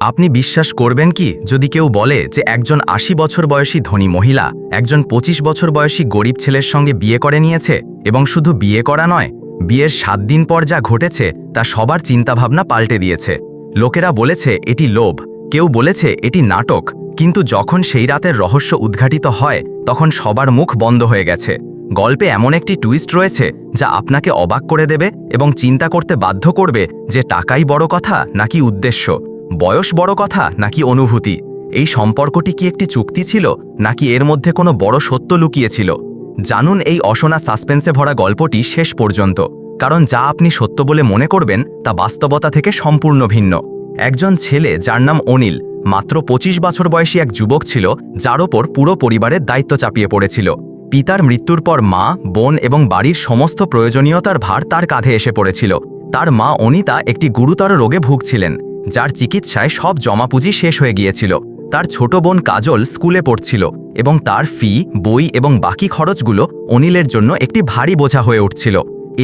আপনি বিশ্বাস করবেন কি যদি কেউ বলে যে একজন ৮০ বছর বয়সী ধনী মহিলা একজন ২৫ বছর বয়সী গরিব ছেলের সঙ্গে বিয়ে করে নিয়েছে এবং শুধু বিয়ে করা নয়, বিয়ের ৭ দিন পর যা ঘটেছে তা সবার চিন্তাভাবনা পাল্টে দিয়েছে। লোকেরা বলেছে এটি লোভ, কেউ বলেছে এটি নাটক, কিন্তু যখন সেই রাতের রহস্য উদ্ঘাটিত হয় তখন সবার মুখ বন্ধ হয়ে গেছে। গল্পে এমন একটি টুইস্ট রয়েছে যা আপনাকে অবাক করে দেবে এবং চিন্তা করতে বাধ্য করবে যে টাকাই বড় কথা নাকি উদ্দেশ্য, বয়স বড় কথা নাকি অনুভূতি। এই সম্পর্কটি কি একটি চুক্তি ছিল নাকি এর মধ্যে কোনো বড় সত্য লুকিয়েছিল? জানুন এই অশোনা সাসপেন্সে ভরা গল্পটি শেষ পর্যন্ত, কারণ যা আপনি সত্য বলে মনে করবেন তা বাস্তবতা থেকে সম্পূর্ণ ভিন্ন। একজন ছেলে যার নাম অনিল মাত্র ২৫ বছর বয়সী এক যুবক ছিল যার ওপর পুরো পরিবারের দায়িত্ব চাপিয়ে পড়েছিল। পিতার মৃত্যুর পর মা, বোন এবং বাড়ির সমস্ত প্রয়োজনীয়তার ভার তার কাঁধে এসে পড়েছিল। তার মা অনিতা একটি গুরুতর রোগে ভুগছিলেন, যার চিকিৎসায় সব জমাপুঁজি শেষ হয়ে গিয়েছিল। তার ছোট বোন কাজল স্কুলে পড়ছিল এবং তার ফি, বই এবং বাকি খরচগুলো অনিলের জন্য একটি ভারী বোঝা হয়ে উঠছিল।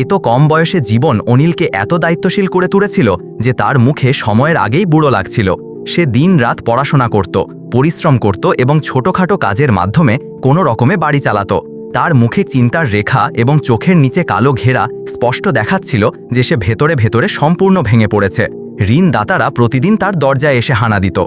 এত কম বয়সে জীবন অনিলকে এত দায়িত্বশীল করে তুলেছিল যে তার মুখে সময়ের আগেই বুড়ো লাগছিল। সে দিন রাত পড়াশোনা করত, পরিশ্রম করত এবং ছোটখাটো কাজের মাধ্যমে কোনো রকমে বাড়ি চালাত। তার মুখে চিন্তার রেখা এবং চোখের নিচে কালো ঘেরা স্পষ্ট দেখাচ্ছিল যে সে ভেতরে ভেতরে সম্পূর্ণ ভেঙে পড়েছে। ঋণদাতারা প্রতিদিন তার দরজায় এসে হানা দিত।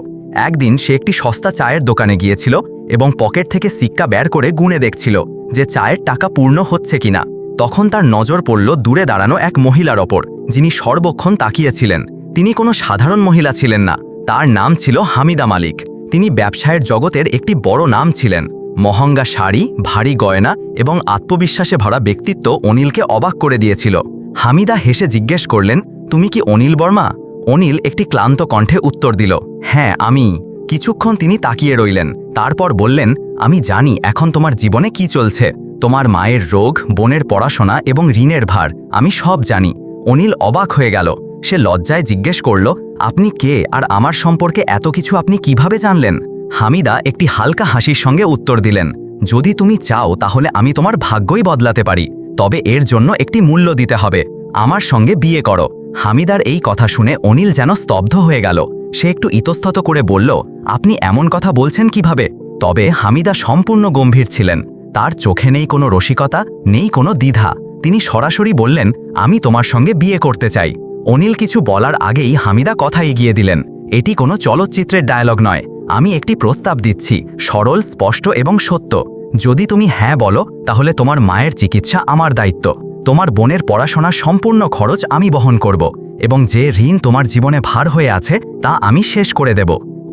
একদিন সে একটি সস্তা চায়ের দোকানে গিয়েছিল এবং পকেট থেকে সিক্কা বের করে গুনে দেখছিল যে চায়ের টাকা পূর্ণ হচ্ছে কিনা। তখন তার নজর পড়ল দূরে দাঁড়ানো এক মহিলার ওপর, যিনি সর্বক্ষণ তাকিয়েছিলেন। তিনি কোনো সাধারণ মহিলা ছিলেন না, তার নাম ছিল হামিদা মালিক। তিনি ব্যবসায়ের জগতের একটি বড় নাম ছিলেন। মহঙ্গা শাড়ি, ভারী গয়না এবং আত্মবিশ্বাসে ভরা ব্যক্তিত্ব অনিলকে অবাক করে দিয়েছিল। হামিদা হেসে জিজ্ঞেস করলেন, তুমি কি অনিল বর্মা? অনিল একটি ক্লান্ত কণ্ঠে উত্তর দিল, হ্যাঁ আমি। কিছুক্ষণ তিনি তাকিয়ে রইলেন, তারপর বললেন, আমি জানি এখন তোমার জীবনে কি চলছে। তোমার মায়ের রোগ, বোনের পড়াশোনা এবং ঋণের ভার, আমি সব জানি। অনিল অবাক হয়ে গেল। সে লজ্জায় জিজ্ঞেস করল, আপনি কে আর আমার সম্পর্কে এত কিছু আপনি কিভাবে জানলেন? হামিদা একটি হালকা হাসির সঙ্গে উত্তর দিলেন, যদি তুমি চাও তাহলে আমি তোমার ভাগ্যই বদলাতে পারি, তবে এর জন্য একটি মূল্য দিতে হবে। আমার সঙ্গে বিয়ে করো। হামিদার এই কথা শুনে অনিল যেন স্তব্ধ হয়ে গেল। সে একটু ইতস্তত করে বলল, আপনি এমন কথা বলছেন কিভাবে? তবে হামিদা সম্পূর্ণ গম্ভীর ছিলেন। তার চোখে নেই কোনো রসিকতা, নেই কোনো দ্বিধা। তিনি সরাসরি বললেন, আমি তোমার সঙ্গে বিয়ে করতে চাই। অনিল কিছু বলার আগেই হামিদা কথা এগিয়ে দিলেন, এটি কোনো চলচ্চিত্রের ডায়ালগ নয়। আমি একটি প্রস্তাব দিচ্ছি, সরল, স্পষ্ট এবং সত্য। যদি তুমি হ্যাঁ বলো তাহলে তোমার মায়ের চিকিৎসা আমার দায়িত্ব, তোমার বোনের পড়াশোনার সম্পূর্ণ খরচ আমি বহন করব এবং যে ঋণ তোমার জীবনে ভার হয়ে আছে তা আমি শেষ করে দেব।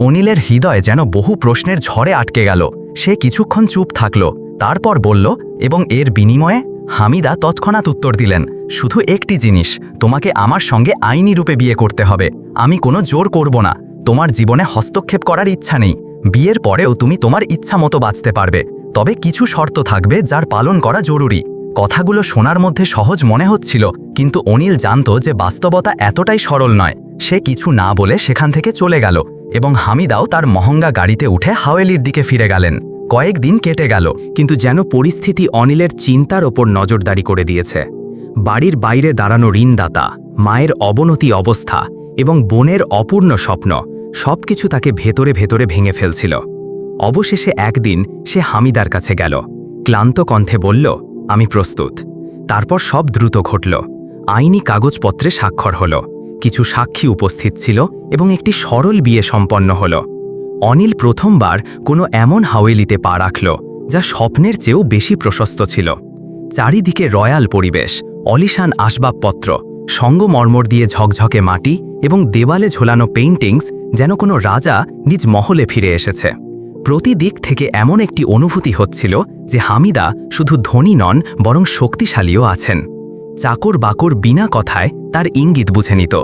অনিলের হৃদয় যেন বহু প্রশ্নের ঝড়ে আটকে গেল। সে কিছুক্ষণ চুপ থাকল, তারপর বলল, এবং এর বিনিময়ে? হামিদা তৎক্ষণাৎ উত্তর দিলেন, শুধু একটি জিনিস, তোমাকে আমার সঙ্গে আইনি রূপে বিয়ে করতে হবে। আমি কোনো জোর করব না, তোমার জীবনে হস্তক্ষেপ করার ইচ্ছা নেই। বিয়ের পরেও তুমি তোমার ইচ্ছা মতো বাঁচতে পারবে, তবে কিছু শর্ত থাকবে যার পালন করা জরুরি। কথাগুলো শোনার মধ্যে সহজ মনে হচ্ছিল, কিন্তু অনিল জানত যে বাস্তবতা এতটাই সরল নয়। সে কিছু না বলে সেখান থেকে চলে গেল এবং হামিদাও তার মহঙ্গা গাড়িতে উঠে হাওয়েলির দিকে ফিরে গেলেন। কয়েকদিন কেটে গেল, কিন্তু যেন পরিস্থিতি অনিলের চিন্তার ওপর নজরদারি করে দিয়েছে। বাড়ির বাইরে দাঁড়ানো ঋণদাতা, মায়ের অবনতি অবস্থা এবং বোনের অপূর্ণ স্বপ্ন, সবকিছু তাকে ভেতরে ভেতরে ভেঙে ফেলছিল। অবশেষে একদিন সে হামিদার কাছে গেল, ক্লান্ত কণ্ঠে বলল, আমি প্রস্তুত। তারপর সব দ্রুত ঘটল। আইনি কাগজপত্রে স্বাক্ষর হল, কিছু সাক্ষী উপস্থিত ছিল এবং একটি সরল বিয়ে সম্পন্ন হল। অনিল প্রথমবার কোনো এমন হাওয়েলিতে পা রাখল যা স্বপ্নের চেয়েও বেশি প্রশস্ত ছিল। চারিদিকে রয়্যাল পরিবেশ, অলিশান আসবাবপত্র, সঙ্গমরমর দিয়ে ঝকঝকে মাটি এবং দেওয়ালে ঝোলানো পেইন্টিংস, যেন কোনো রাজা নিজ মহলে ফিরে এসেছে। প্রতিদিক থেকে এমন একটি অনুভূতি হচ্ছিল যে হামিদা শুধু ধনী নন বরং শক্তিশালীও আছেন। চাকর বাকর বিনা কথায় তার ইঙ্গিত বুঝে নিত।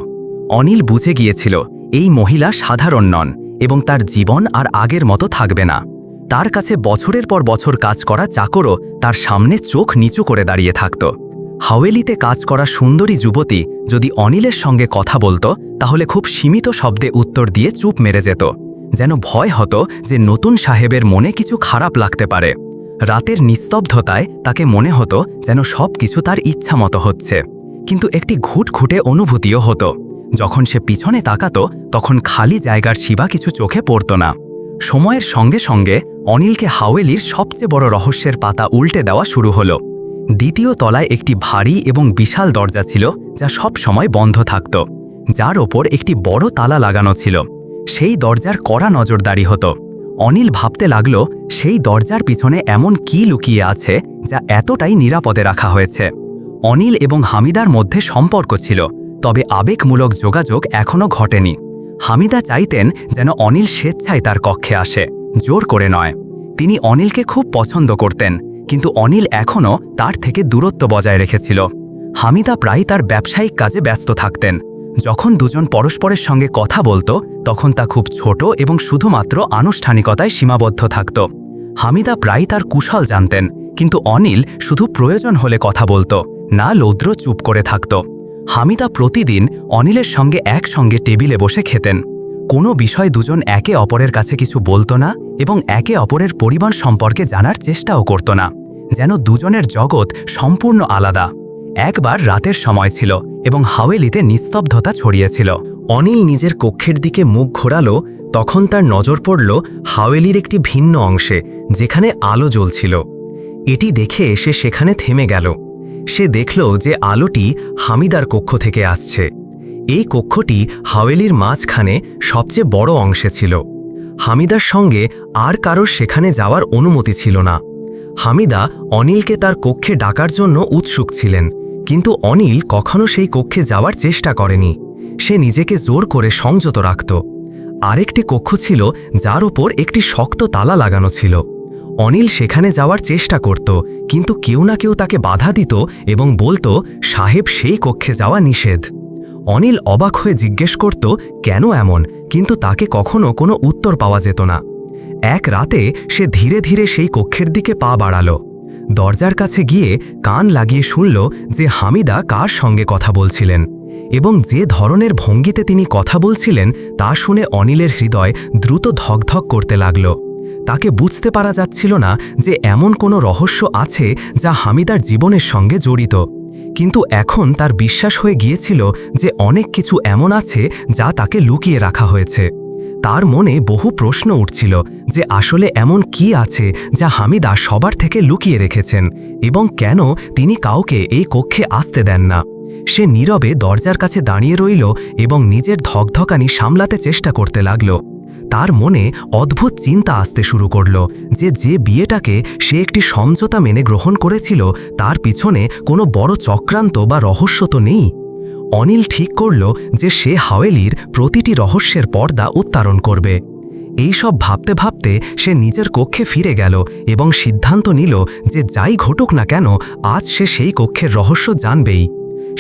অনিল বুঝে গিয়েছিল এই মহিলা সাধারণ নন এবং তার জীবন আর আগের মতো থাকবে না। তার কাছে বছরের পর বছর কাজ করা চাকরও তার সামনে চোখ নিচু করে দাঁড়িয়ে থাকত। হাওয়েলিতে কাজ করা সুন্দরী যুবতী যদি অনিলের সঙ্গে কথা বলতো তাহলে খুব সীমিত শব্দে উত্তর দিয়ে চুপ মেরে যেত, যেন ভয় হতো যে নতুন সাহেবের মনে কিছু খারাপ লাগতে পারে। রাতের নিস্তব্ধতায় তাকে মনে হতো যেন সব কিছু তার ইচ্ছা মতো হচ্ছে, কিন্তু একটি ঘুটঘুটে অনুভূতিও হতো। যখন সে পিছনে তাকাতো তখন খালি জায়গার সীমা কিছু চোখে পড়ত না। সময়ের সঙ্গে সঙ্গে অনিলকে হাওয়েলির সবচেয়ে বড় রহস্যের পাতা উল্টে দেওয়া শুরু হলো। দ্বিতীয় তলায় একটি ভারী এবং বিশাল দরজা ছিল, যা সব সময় বন্ধ থাকত, যার ওপর একটি বড় তালা লাগানো ছিল। সেই দরজার কড়া নজরদারি হতো। অনিল ভাবতে লাগল, সেই দরজার পিছনে এমন কি লুকিয়ে আছে যা এতটাই নিরাপদে রাখা হয়েছে। অনিল এবং হামিদার মধ্যে সম্পর্ক ছিল, তবে আবেগমূলক যোগাযোগ এখনও ঘটেনি। হামিদা চাইতেন যেন অনিল স্বেচ্ছায় তার কক্ষে আসে, জোর করে নয়। তিনি অনিলকে খুব পছন্দ করতেন, কিন্তু অনিল এখনও তার থেকে দূরত্ব বজায় রেখেছিল। হামিদা প্রায় তার ব্যবসায়িক কাজে ব্যস্ত থাকতেন। যখন দুজন পরস্পরের সঙ্গে কথা বলতো তখন তা খুব ছোট এবং শুধুমাত্র আনুষ্ঠানিকতায় সীমাবদ্ধ থাকত। হামিদা প্রায় তার কুশল জানতেন, কিন্তু অনিল শুধু প্রয়োজন হলে কথা বলতো, না রৌদ্র চুপ করে থাকত। হামিদা প্রতিদিন অনিলের সঙ্গে একসঙ্গে টেবিলে বসে খেতেন। কোনো বিষয় দুজন একে অপরের কাছে কিছু বলতো না এবং একে অপরের পরিবার সম্পর্কে জানার চেষ্টাও করত না, যেন দুজনের জগৎ সম্পূর্ণ আলাদা। একবার রাতের সময় ছিল এবং হাওয়েলিতে নিস্তব্ধতা ছড়িয়েছিল। অনিল নিজের কক্ষের দিকে মুখ ঘোরালো, তখন তার নজর পড়ল হাওয়েলির একটি ভিন্ন অংশে, যেখানে আলো জ্বলছিল। এটি দেখে সে সেখানে থেমে গেল। সে দেখল যে আলোটি হামিদার কক্ষ থেকে আসছে। এই কক্ষটি হাওয়েলির মাঝখানে সবচেয়ে বড় অংশে ছিল। হামিদার সঙ্গে আর কারোর সেখানে যাওয়ার অনুমতি ছিল না। হামিদা অনিলকে তার কক্ষে ডাকার জন্য উৎসুক ছিলেন, কিন্তু অনিল কখনো সেই কক্ষে যাওয়ার চেষ্টা করেনি। সে নিজেকে জোর করে সংযত রাখত। আরেকটি কক্ষ ছিল যার উপর একটি শক্ত তালা লাগানো ছিল। অনিল সেখানে যাওয়ার চেষ্টা করত, কিন্তু কেউ না কেউ তাকে বাধা দিত এবং বলতো, সাহেব, সেই কক্ষে যাওয়া নিষেধ। অনিল অবাক হয়ে জিজ্ঞেস করত কেন এমন, কিন্তু তাকে কখনো কোনো উত্তর পাওয়া যেত না। এক রাতে সে ধীরে ধীরে সেই কক্ষের দিকে পা বাড়ালো। দরজার কাছে গিয়ে কান লাগিয়ে শুনল যে হামিদা কার সঙ্গে কথা বলছিলেন, এবং যে ধরনের ভঙ্গিতে তিনি কথা বলছিলেন তা শুনে অনিলের হৃদয় দ্রুত ধকধক করতে লাগল। তাকে বুঝতে পারা যাচ্ছিল না যে এমন কোনো রহস্য আছে যা হামিদার জীবনের সঙ্গে জড়িত, কিন্তু এখন তার বিশ্বাস হয়ে গিয়েছিল যে অনেক কিছু এমন আছে যা তাকে লুকিয়ে রাখা হয়েছে। তার মনে বহু প্রশ্ন উঠছিল যে আসলে এমন কি আছে যা হামিদা সবার থেকে লুকিয়ে রেখেছেন, এবং কেন তিনি কাউকে এই কক্ষে আসতে দেন না। সে নীরবে দরজার কাছে দাঁড়িয়ে রইল এবং নিজের ধকধকানি সামলাতে চেষ্টা করতে লাগল। তার মনে অদ্ভুত চিন্তা আসতে শুরু করল যে বিয়েটাকে সে একটি সমঝোতা মেনে গ্রহণ করেছিল তার পিছনে কোনো বড় চক্রান্ত বা রহস্য তো নেই। অনিল ঠিক করল যে সে হাওয়েলির প্রতিটি রহস্যের পর্দা উত্তোলন করবে। এই সব ভাবতে ভাবতে সে নিজের কক্ষে ফিরে গেল এবং সিদ্ধান্ত নিল যে যাই ঘটুক না কেন, আজ সে সেই কক্ষের রহস্য জানবেই।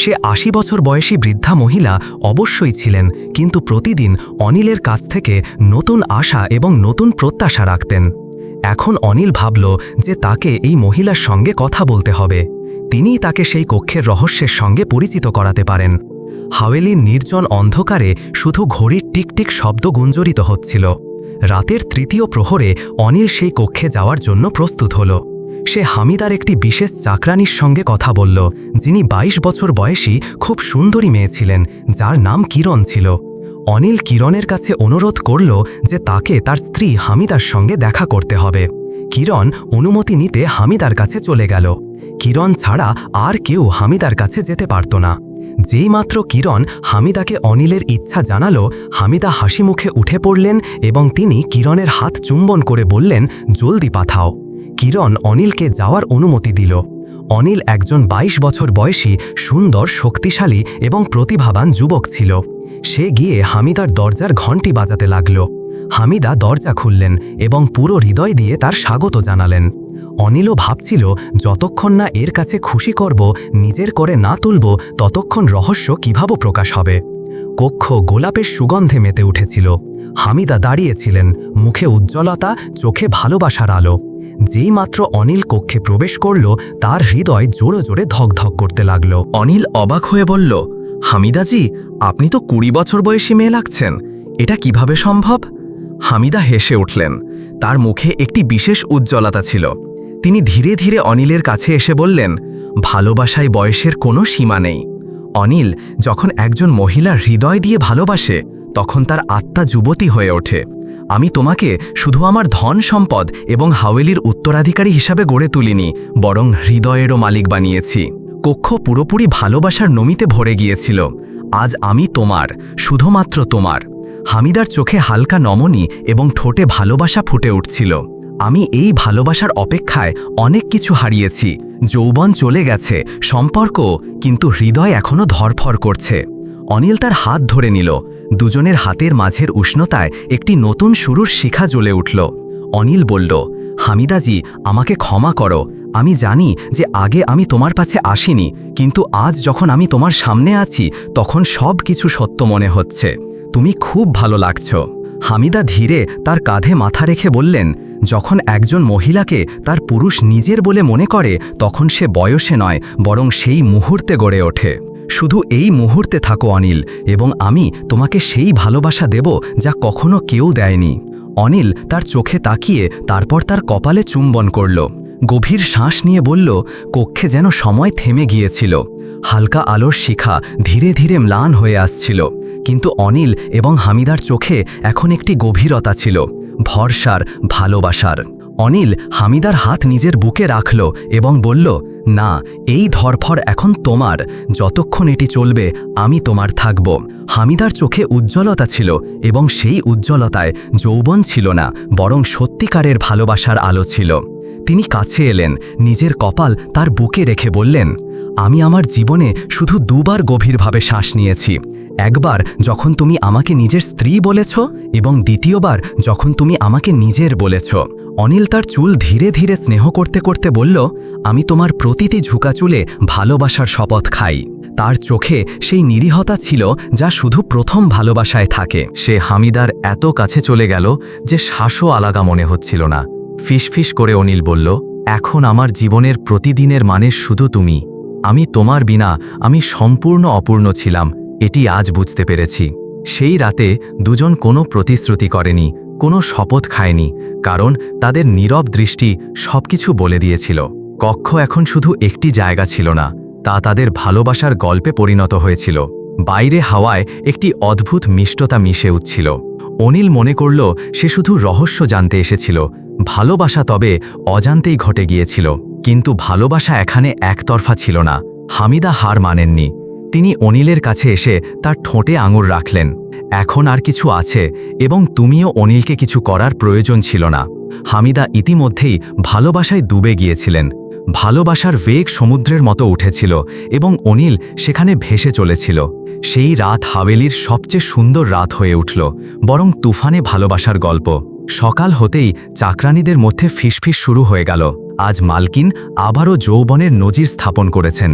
সে ৮০ বছর বয়সী বৃদ্ধা মহিলা অবশ্যই ছিলেন, কিন্তু প্রতিদিন অনিলের কাছ থেকে নতুন আশা এবং নতুন প্রত্যাশা রাখতেন। এখন অনিল ভাবল যে তাকে এই মহিলার সঙ্গে কথা বলতে হবে। তিনিই তাকে সেই কক্ষের রহস্যের সঙ্গে পরিচিত করাতে পারেন। হাওয়েলির নির্জন অন্ধকারে শুধু ঘড়ির টিকটিক শব্দ গুঞ্জরিত হচ্ছিল। রাতের তৃতীয় প্রহরে অনিল সেই কক্ষে যাওয়ার জন্য প্রস্তুত হল। সে হামিদার একটি বিশেষ চাকরানির সঙ্গে কথা বলল, যিনি ২২ বছর বয়সী খুব সুন্দরী মেয়ে ছিলেন, যার নাম কিরণ ছিল। অনিল কিরণের কাছে অনুরোধ করল যে তাকে তার স্ত্রী হামিদার সঙ্গে দেখা করতে হবে। কিরণ অনুমতি নিতে হামিদার কাছে চলে গেল। কিরণ ছাড়া আর কেউ হামিদার কাছে যেতে পারত না। যেই মাত্র কিরণ হামিদাকে অনিলের ইচ্ছা জানালো, হামিদা হাসি মুখে উঠে পড়লেন এবং তিনি কিরণের হাত চুম্বন করে বললেন, জলদি পাঠাও। কিরণ অনিলকে যাওয়ার অনুমতি দিল। অনিল একজন ২২ বছর বয়সী, সুন্দর, শক্তিশালী এবং প্রতিভাবান যুবক ছিল। সে গিয়ে হামিদার দরজার ঘণ্টি বাজাতে লাগল। হামিদা দরজা খুললেন এবং পুরো হৃদয় দিয়ে তার স্বাগত জানালেন। অনিলও ভাবছিল, যতক্ষণ না এর কাছে খুশি করব, নিজের করে না তুলব, ততক্ষণ রহস্য কিভাবে প্রকাশ হবে। কক্ষ গোলাপের সুগন্ধে মেতে উঠেছিল। হামিদা দাঁড়িয়েছিলেন, মুখে উজ্জ্বলতা, চোখে ভালোবাসার আলো। যেই মাত্র অনিল কক্ষে প্রবেশ করল, তার হৃদয় জোরে জোরে ধকধক করতে লাগল। অনিল অবাক হয়ে বলল, হামিদাজি, আপনি তো ২০ বছর বয়সী মেয়ে লাগছেন, এটা কিভাবে সম্ভব? হামিদা হেসে উঠলেন। তার মুখে একটি বিশেষ উজ্জ্বলতা ছিল। তিনি ধীরে ধীরে অনিলের কাছে এসে বললেন, ভালোবাসায় বয়সের কোনো সীমা নেই। অনিল, যখন একজন মহিলা হৃদয় দিয়ে ভালোবাসে তখন তার আত্মা যুবতী হয়ে ওঠে। আমি তোমাকে শুধু আমার ধন সম্পদ এবং হাওয়েলির উত্তরাধিকারী হিসাবে গড়ে তুলিনি, বরং হৃদয়েরও মালিক বানিয়েছি। কক্ষ পুরোপুরি ভালোবাসার নমিতে ভরে গিয়েছিল। আজ আমি তোমার, শুধুমাত্র তোমার। হামিদার চোখে হালকা নমনী এবং ঠোঁটে ভালোবাসা ফুটে উঠছিল। আমি এই ভালোবাসার অপেক্ষায় অনেক কিছু হারিয়েছি। যৌবন চলে গেছে, সম্পর্ক, কিন্তু হৃদয় এখনো ধরফর করছে। অনিল তার হাত ধরে নিল। দুজনের হাতের মাঝের উষ্ণতায় একটি নতুন শুরুর শিখা জ্বলে উঠল। অনিল বলল, হামিদাজি, আমাকে ক্ষমা করো। আমি জানি যে আগে আমি তোমার কাছে আসিনি, কিন্তু আজ যখন আমি তোমার সামনে আছি তখন সব কিছু সত্য মনে হচ্ছে। তুমি খুব ভালো লাগছো। হামিদা ধীরে তার কাঁধে মাথা রেখে বললেন, যখন একজন মহিলাকে তার পুরুষ নিজের বলে মনে করে তখন সে বয়সে নয়, বরং সেই মুহূর্তে গড়ে ওঠে। শুধু এই মুহূর্তে থাকো অনিল, এবং আমি তোমাকে সেই ভালোবাসা দেব যা কখনো কেউ দেয়নি। অনিল তার চোখে তাকিয়ে তারপর তার কপালে চুম্বন করল। গভীর শ্বাস নিয়ে বলল, কক্ষে যেন সময় থেমে গিয়েছিল। হালকা আলোর শিখা ধীরে ধীরে ম্লান হয়ে আসছিল, কিন্তু অনিল এবং হামিদার চোখে এখন একটি গভীরতা ছিল, ভরসার, ভালোবাসার। অনিল হামিদার হাত নিজের বুকে রাখল এবং বলল, না, এই ধরফর এখন তোমার। যতক্ষণ এটি চলবে আমি তোমার থাকব। হামিদার চোখে উজ্জ্বলতা ছিল, এবং সেই উজ্জ্বলতায় যৌবন ছিল না, বরং সত্যিকারের ভালোবাসার আলো ছিল। তিনি কাছে এলেন, নিজের কপাল তার বুকে রেখে বললেন, আমি আমার জীবনে শুধু দুবার গভীরভাবে শ্বাস নিয়েছি। একবার যখন তুমি আমাকে নিজের স্ত্রী বলেছ, এবং দ্বিতীয়বার যখন তুমি আমাকে নিজের বলেছ। অনিল তার চুল ধীরে ধীরে স্নেহ করতে করতে বলল, আমি তোমার প্রতিটি ঝুঁকা চুলে ভালোবাসার শপথ খাই। তার চোখে সেই নিরীহতা ছিল যা শুধু প্রথম ভালোবাসায় থাকে। সে হামিদার এত কাছে চলে গেল যে শ্বাসও আলাদা মনে হচ্ছিল না। ফিসফিস করে অনিল বলল, এখন আমার জীবনের প্রতিদিনের মানে শুধু তুমি। আমি তোমার বিনা আমি সম্পূর্ণ অপূর্ণ ছিলাম, এটি আজ বুঝতে পেরেছি। সেই রাতে দুজন কোনো প্রতিশ্রুতি করেনি, কোনো শপথ খায়নি, কারণ তাদের নীরব দৃষ্টি সবকিছু বলে দিয়েছিল। কক্ষ এখন শুধু একটি জায়গা ছিল না, তা তাদের ভালোবাসার গল্পে পরিণত হয়েছিল। বাইরে হাওয়ায় একটি অদ্ভুত মিষ্টতা মিশে উঠছিল। অনিল মনে করল সে শুধু রহস্য জানতে এসেছিল, ভালোবাসা তবে অজান্তেই ঘটে গিয়েছিল। কিন্তু ভালোবাসা এখানে একতরফা ছিল না। হামিদা হার মানেননি। তিনি অনিলের কাছে এসে তার ঠোঁটে আঙুর রাখলেন। এখন আর কিছু আছে, এবং তুমিও অনিলকে কিছু করার প্রয়োজন ছিল না। হামিদা ইতিমধ্যেই ভালোবাসায় ডুবে গিয়েছিলেন। ভালোবাসার বেগ সমুদ্রের মতো উঠেছিল, এবং অনিল সেখানে ভেসে চলেছিল। সেই রাত হাভেলির সবচেয়ে সুন্দর রাত হয়ে উঠল, বরং তুফানে ভালোবাসার গল্প। সকাল হতেই চাকরানীদের মধ্যে ফিসফিস শুরু হয়ে গেল। আজ মালকিন আবারও যৌবনের নজির স্থাপন করেছেন।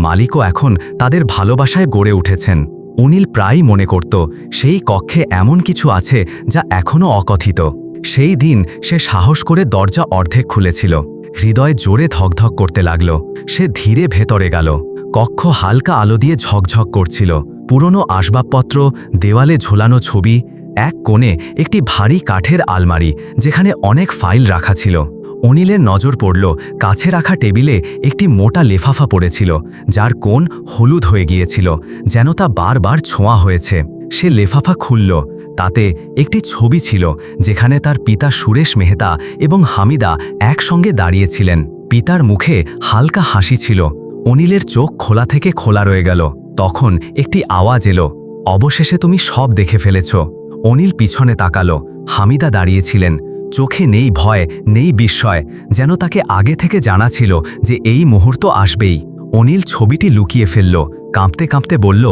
মালিকও এখন তাদের ভালোবাসায় গড়ে উঠেছেন। অনিল প্রায়ই মনে করত সেই কক্ষে এমন কিছু আছে যা এখনও অকথিত। সেই দিন সে সাহস করে দরজা অর্ধেক খুলেছিল। হৃদয় জোরে ধকধক করতে লাগল। সে ধীরে ভেতরে গেল। কক্ষ হালকা আলো দিয়ে ঝকঝক করছিল। পুরনো আসবাবপত্র, দেওয়ালে ঝোলানো ছবি, এক কোণে একটি ভারী কাঠের আলমারি যেখানে অনেক ফাইল রাখা ছিল। অনিলের নজর পড়ল কাছে রাখা টেবিলে একটি মোটা লেফাফা পড়েছিল, যার কোণ হলুদ হয়ে গিয়েছিল, যেন তা বারবার ছোঁয়া হয়েছে। সে লেফাফা খুলল। তাতে একটি ছবি ছিল যেখানে তার পিতা সুরেশ মেহতা এবং হামিদা একসঙ্গে দাঁড়িয়েছিলেন। পিতার মুখে হালকা হাসি ছিল। অনিলের চোখ খোলা থেকে খোলা রয়ে গেল। তখন একটি আওয়াজ এলো, অবশেষে তুমি সব দেখে ফেলেছ। অনিল পিছনে তাকালো। হামিদা দাঁড়িয়েছিলেন। চোখে নেই ভয়, নেই বিস্ময়, যেন তাকে আগে থেকে জানা ছিল যে এই মুহূর্ত আসবেই। অনিল ছবিটি লুকিয়ে ফেলল। কাঁপতে কাঁপতে বলল,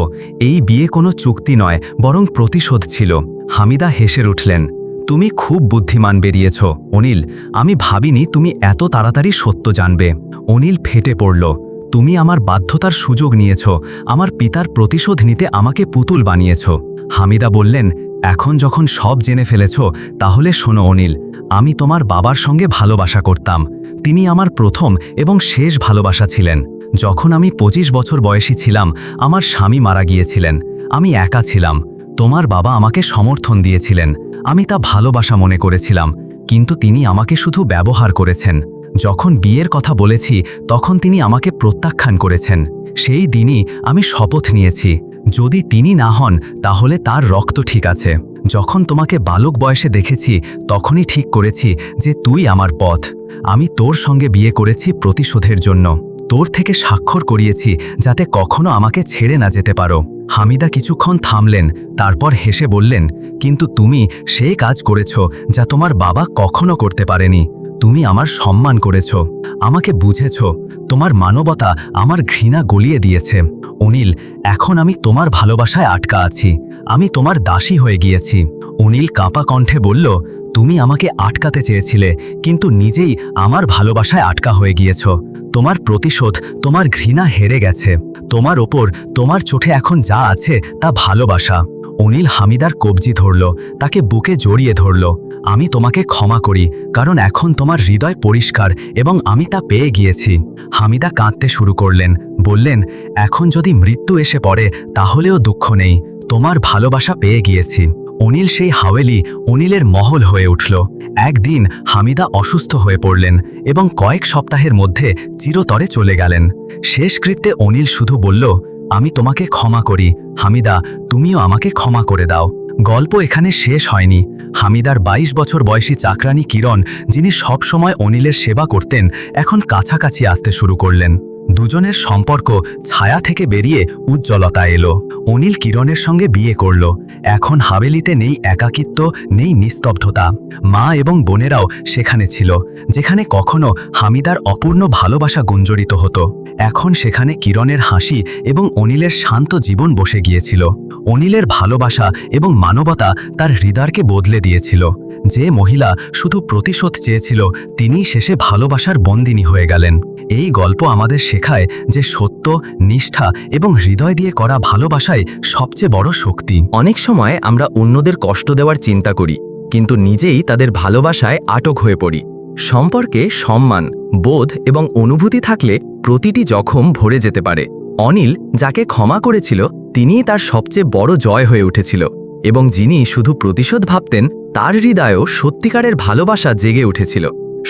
এই বিয়ে কোনো চুক্তি নয়, বরং প্রতিশোধ ছিল। হামিদা হেসে উঠলেন, তুমি খুব বুদ্ধিমান বেরিয়েছ অনিল। আমি ভাবিনি তুমি এত তাড়াতাড়ি সত্য জানবে। অনিল ফেটে পড়ল, তুমি আমার বাধ্যতার সুযোগ নিয়েছ, আমার পিতার প্রতিশোধ নিতে আমাকে পুতুল বানিয়েছ। হামিদা বললেন, এখন যখন সব জেনে ফেলেছ তাহলে শোনো অনিল, আমি তোমার বাবার সঙ্গে ভালোবাসা করতাম। তিনি আমার প্রথম এবং শেষ ভালোবাসা ছিলেন। যখন আমি 25 বছর বয়সী ছিলাম আমার স্বামী মারা গিয়েছিলেন। আমি একা ছিলাম। তোমার বাবা আমাকে সমর্থন দিয়েছিলেন। আমি তা ভালোবাসা মনে করেছিলাম, কিন্তু তিনি আমাকে শুধু ব্যবহার করেছেন। যখন বিয়ের কথা বলেছি তখন তিনি আমাকে প্রত্যাখ্যান করেছেন। সেই দিনই আমি শপথ নিয়েছি, যদি তিনি না হন তাহলে তার রক্ত ঠিক আছে। যখন তোমাকে বালক বয়সে দেখেছি তখনই ঠিক করেছি যে তুই আমার পথ। আমি তোর সঙ্গে বিয়ে করেছি প্রতিশোধের জন্য। তোর থেকে স্বাক্ষর করিয়েছি যাতে কখনো আমাকে ছেড়ে না যেতে পারো। হামিদা কিছুক্ষণ থামলেন, তারপর হেসে বললেন, কিন্তু তুমি সেই কাজ করেছ যা তোমার বাবা কখনো করতে পারেনি। তুমি আমার সম্মান করেছ, আমাকে বুঝেছ। তোমার মানবতা আমার ঘৃণা গলিয়ে দিয়েছে। অনিল, এখন আমি তোমার ভালোবাসায় আটকা আছি। আমি তোমার দাসী হয়ে গিয়েছি। অনিল কাঁপা কণ্ঠে বলল, তুমি আমাকে আটকাতে চেয়েছিলে, কিন্তু নিজেই আমার ভালোবাসায় আটকা হয়ে গিয়েছ। তোমার প্রতিশোধ, তোমার ঘৃণা হেরে গেছে। তোমার ওপর, তোমার চোখে এখন যা আছে তা ভালোবাসা। অনিল হামিদার কবজি ধরল, তাকে বুকে জড়িয়ে ধরল। আমি তোমাকে ক্ষমা করি, কারণ এখন তোমার হৃদয় পরিষ্কার এবং আমি তা পেয়ে গিয়েছি। হামিদা কাঁদতে শুরু করলেন, বললেন, এখন যদি মৃত্যু এসে পড়ে তাহলেও দুঃখ নেই, তোমার ভালোবাসা পেয়ে গিয়েছি। অনিল সেই হাওয়েলি, অনিলের মহল হয়ে উঠল। একদিন হামিদা অসুস্থ হয়ে পড়লেন এবং কয়েক সপ্তাহের মধ্যে চিরতরে চলে গেলেন। শেষকৃত্যে অনিল শুধু বলল, আমি তোমাকে ক্ষমা করি হামিদা, তুমিও আমাকে ক্ষমা করে দাও। গল্প এখানে শেষ হয়নি। হামিদার 22 বছর বয়সী চাকরানী কিরণ, যিনি সব সময় অনিলের সেবা করতেন, এখন কাছাকাছি আসতে শুরু করলেন। দুজনের সম্পর্ক ছায়া থেকে বেরিয়ে উজ্জ্বলতা এলো। অনিল কিরণের সঙ্গে বিয়ে করল। এখন হাভেলিতে নেই একাকিত্ব, নেই নিস্তব্ধতা। মা এবং বোনেরাও সেখানে ছিল, যেখানে কখনো হামিদার অপূর্ণ ভালোবাসা গুঞ্জরিত হতো। এখন সেখানে কিরণের হাসি এবং অনিলের শান্ত জীবন বসে গিয়েছিল। অনিলের ভালোবাসা এবং মানবতা তার হৃদয়কে বদলে দিয়েছিল। যে মহিলা শুধু প্রতিশোধ চেয়েছিল, তিনিই শেষে ভালোবাসার বন্দিনী হয়ে গেলেন। এই গল্প আমাদের শেখায় যে সত্য, নিষ্ঠা এবং হৃদয় দিয়ে করা ভালোবাসাই সবচেয়ে বড় শক্তি। অনেক সময় আমরা অন্যদের কষ্ট দেওয়ার চিন্তা করি, কিন্তু নিজেই তাদের ভালোবাসায় আটক হয়ে পড়ি। সম্পর্কে সম্মান, বোধ এবং অনুভূতি থাকলে প্রতিটি জখম ভরে যেতে পারে। অনিল যাকে ক্ষমা করেছিল, তিনিই তার সবচেয়ে বড় জয় হয়ে উঠেছিল, এবং যিনি শুধু প্রতিশোধ ভাবতেন, তার হৃদয়েও সত্যিকারের ভালোবাসা জেগে উঠেছিল।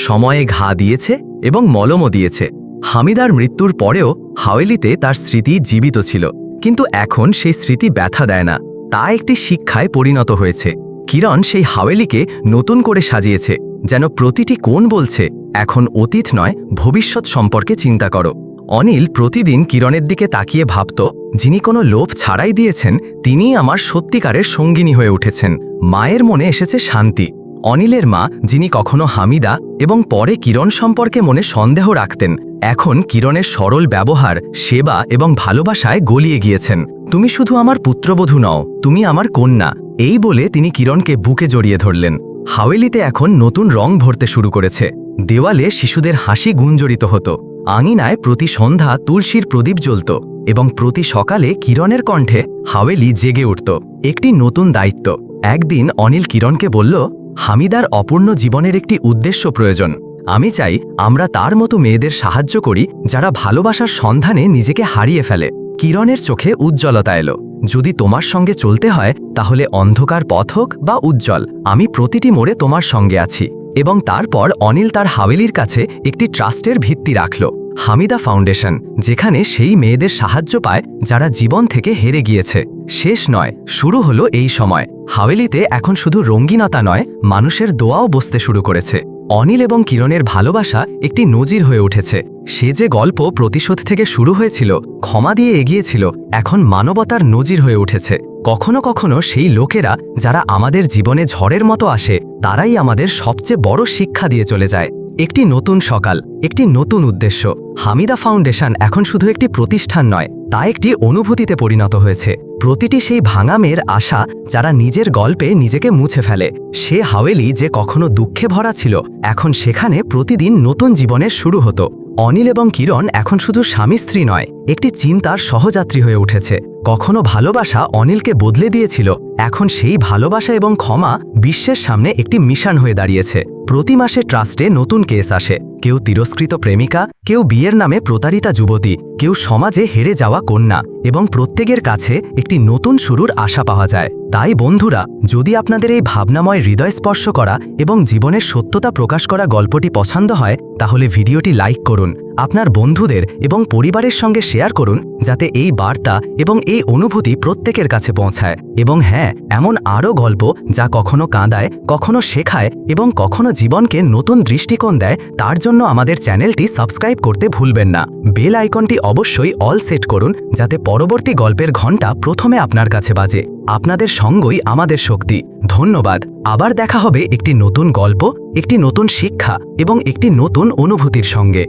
সময়ে ঘা দিয়েছে এবং মলমও দিয়েছে। হামিদার মৃত্যুর পরেও হাওয়েলিতে তার স্মৃতি জীবিত ছিল, কিন্তু এখন সেই স্মৃতি ব্যথা দেয় না, তা একটি শিক্ষায় পরিণত হয়েছে। কিরণ সেই হাওয়েলিকে নতুন করে সাজিয়েছে, যেন প্রতিটি কোণ বলছে, এখন অতীত নয়, ভবিষ্যৎ সম্পর্কে চিন্তা করো। অনিল প্রতিদিন কিরণের দিকে তাকিয়ে ভাবত, যিনি কোনো লোভ ছাড়াই দিয়েছেন, তিনিই আমার সত্যিকারের সঙ্গিনী হয়ে উঠেছেন। মায়ের মনে এসেছে শান্তি। অনিলের মা, যিনি কখনো হামিদা এবং পরে কিরণ সম্পর্কে মনে সন্দেহ রাখতেন, এখন কিরণের সরল ব্যবহার, সেবা এবং ভালোবাসায় গলিয়ে গিয়েছেন। তুমি শুধু আমার পুত্রবধূ নও, তুমি আমার কন্যা, এই বলে তিনি কিরণকে বুকে জড়িয়ে ধরলেন। হাওয়েলিতে এখন নতুন রং ভরতে শুরু করেছে। দেওয়ালে শিশুদের হাসি গুঞ্জরিত হতো, আঙিনায় প্রতি সন্ধ্যা তুলসীর প্রদীপ জ্বলত, এবং প্রতি সকালে কিরণের কণ্ঠে হাওয়েলি জেগে উঠত। একটি নতুন দায়িত্ব। একদিন অনিল কিরণকে বলল, হামিদার অপূর্ণ জীবনের একটি উদ্দেশ্য প্রয়োজন। আমি চাই আমরা তার মতো মেয়েদের সাহায্য করি, যারা ভালোবাসার সন্ধানে নিজেকে হারিয়ে ফেলে। কিরণের চোখে উজ্জ্বলতা এলো। যদি তোমার সঙ্গে চলতে হয়, তাহলে অন্ধকার পথ হোক বা উজ্জ্বল, আমি প্রতিটি মোড়ে তোমার সঙ্গে আছি। এবং তারপর অনিল তার হাওয়েলির কাছে একটি ট্রাস্টের ভিত্তি রাখল, হামিদা ফাউন্ডেশন, যেখানে সেই মেয়েদের সাহায্য পায় যারা জীবন থেকে হেরে গিয়েছে। শেষ নয়, শুরু হলো এই সময়। হাওয়েলিতে এখন শুধু রঙিনতা নয়, মানুষের দোয়াও বসতে শুরু করেছে। অনিল এবং কিরণের ভালোবাসা একটি নজির হয়ে উঠেছে। সে যে গল্প প্রতিশোধ থেকে শুরু হয়েছিল, ক্ষমা দিয়ে এগিয়েছিল, এখন মানবতার নজির হয়ে উঠেছে। কখনো কখনো সেই লোকেরা যারা আমাদের জীবনে ঝড়ের মতো আসে, তারাই আমাদের সবচেয়ে বড় শিক্ষা দিয়ে চলে যায়। একটি নতুন সকাল, একটি নতুন উদ্দেশ্য। হামিদা ফাউন্ডেশন এখন শুধু একটি প্রতিষ্ঠান নয়, তা একটি অনুভূতিতে পরিণত হয়েছে। প্রতিটি সেই ভাঙা মেয়ের আশা, যারা নিজের গল্পে নিজেকে মুছে ফেলে। সে হাওয়েলি যে কখনো দুঃখে ভরা ছিল, এখন সেখানে প্রতিদিন নতুন জীবনের শুরু হতো। অনিল এবং কিরণ এখন শুধু স্বামী স্ত্রী নয়, একটি চিন্তার সহযাত্রী হয়ে উঠেছে। কখনো ভালোবাসা অনিলকে বদলে দিয়েছিল, এখন সেই ভালোবাসা এবং ক্ষমা বিশ্বের সামনে একটি মিশন হয়ে দাঁড়িয়েছে। প্রতি মাসে ট্রাস্টে নতুন কেস আসে, কেউ তিরস্কৃত প্রেমিকা, কেউ বিয়ের নামে প্রতারিতা যুবতী, কেউ সমাজে হেরে যাওয়া কন্যা, এবং প্রত্যেকের কাছে একটি নতুন শুরুর আশা পাওয়া যায়। তাই বন্ধুরা, যদি আপনাদের এই ভাবনাময় হৃদয় স্পর্শ করা এবং জীবনের সত্যতা প্রকাশ করা গল্পটি পছন্দ হয়, তাহলে ভিডিওটি লাইক করুন, আপনার বন্ধুদের এবং পরিবারের সঙ্গে শেয়ার করুন, যাতে এই বার্তা এবং এই অনুভূতি প্রত্যেকের কাছে পৌঁছায়। এবং হ্যাঁ, এমন আরও গল্প যা কখনো কাঁদায়, কখনো শেখায় এবং কখনো জীবনকে নতুন দৃষ্টিকোণ দেয়, তার জন্য আমাদের চ্যানেলটি সাবস্ক্রাইব করতে ভুলবেন না। বেল আইকনটি অবশ্যই অল সেট করুন, যাতে পরবর্তী গল্পের ঘণ্টা প্রথমে আপনার কাছে বাজে। আপনাদের সঙ্গই আমাদের শক্তি। ধন্যবাদ। আবার দেখা হবে একটি নতুন গল্প, একটি নতুন শিক্ষা এবং একটি নতুন অনুভূতির সঙ্গে।